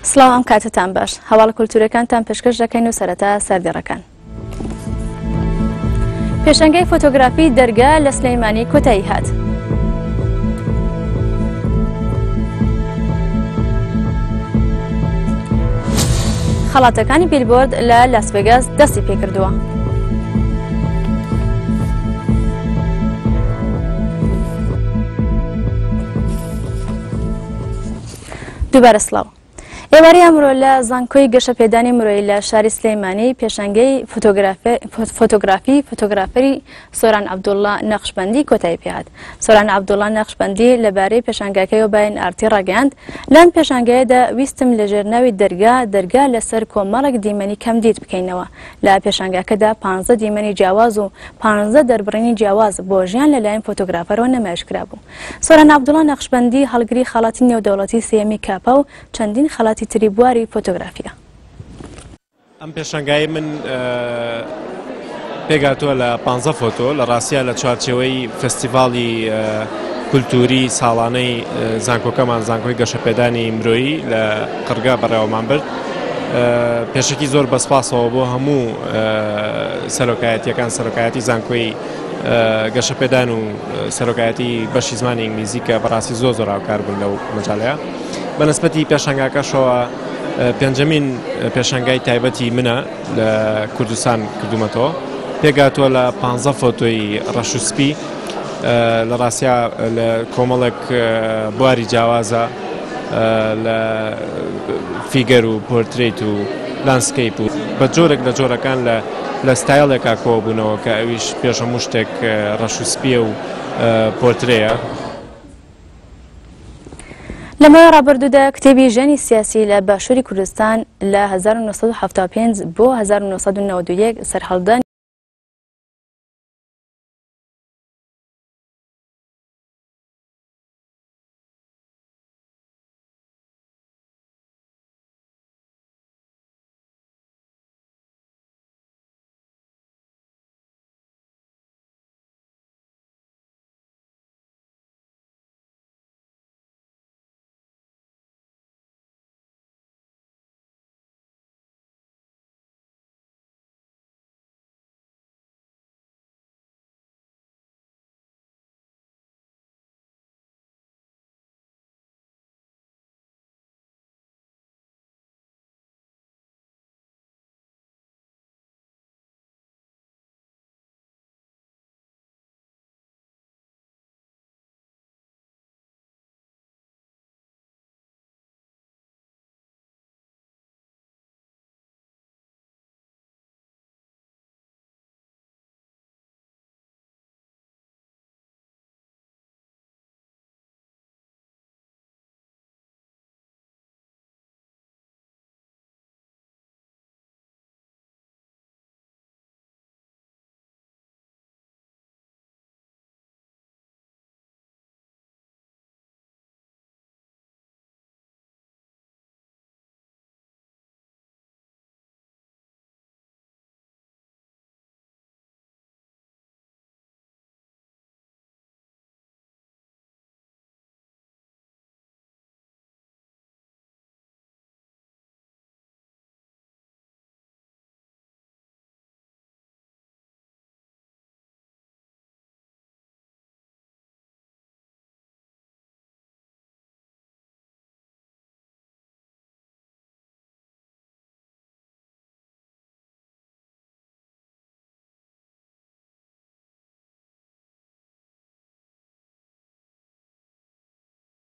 سلام کاتتان باش هەواڵە کولتورەکانتان پێشکەش دەکەین و سەرەتا سەردێڕەکان. پێشەنگەی فۆتۆگرافی دەرگا لە سلەیمانی کۆتایی هات. خەڵاتەکانی بیلبۆرد لە لاس ڤێگاس دەستی پێکردووە. دووبارە سڵاو. ئێواری ئەمڕۆ لە زانکۆی گەشەپێدانی مرۆیی لە شاری سلەیمانی پێشەنگەی فۆتۆگرافەری سۆران عەبدوڵڵا نەقشبەندی کۆتایی پێهات. سۆران عەبدوڵڵا نەقشبەندی لەبارەی پێشەنگەکەیەوە باین ئارتی ڕاگەیاند. لەم پێشەنگەیەدا ویستم لە ژێرناوی دەرگا لەسەر کۆمەڵێک دیمەنی کەم دیت بکەینەوە. لە پێشەنگەکەدا 15 دیمەنی جیاواز و 15 دەربڕینی جیاواز بۆ ژیان لەلایەن فۆتۆگرافەرەوە نەمایشکرا بوو. سۆران عەبدوڵڵا نەقشبەندی هەڵگری خەڵاتی نێودەوڵەتی سێمی کاپا و چەندین خەڵاتی تری بواری فۆتۆگرافیە. ئەم پێشەنگای من پێگاتووە لە 15 فۆتۆ لە ڕاستیە لە چوارچێوەی فستیڤاڵی کولتوری ساڵانەی زانکۆکەمان زانکۆی گەشەپێدانی مرۆیی لە قرگا بەڕێوەمان برد. پێشەکی زۆر بەسپاسەوە بۆ هەموو سەرۆکایەتیەکان سەرۆکایەتی زانکۆی گەشەپێدان و سەرۆکایەتی بەشی زمانی ئینگلیزی کە بەڕاستی زۆر هاوکار بوون لەو مەجاڵەیە. بەنسبەتی پێشەنگاکەشەوە پێنجەمین پێشەنگای تایبەتی منە لە کوردستان کردومەتەوە. پێگاتووە لە 15 فۆتۆی ڕەشوسپی لە ڕاستیا لە کۆمەڵێک بواری جیاوازە لە فیگەر و پۆرترێت و لانسکەیپ و بە جۆرێک لە جۆرەکان لە ستایلێکا کۆ بوونەوە کە ئەویش پێش هەموو شتێک ڕەشوسپیە و پۆرترەیە. لە ماوەی ڕابردوودا کتێبی ژیانی سیاسی لە باشووری کوردستان لە 1975 بۆ 1991 سەرهەڵدانی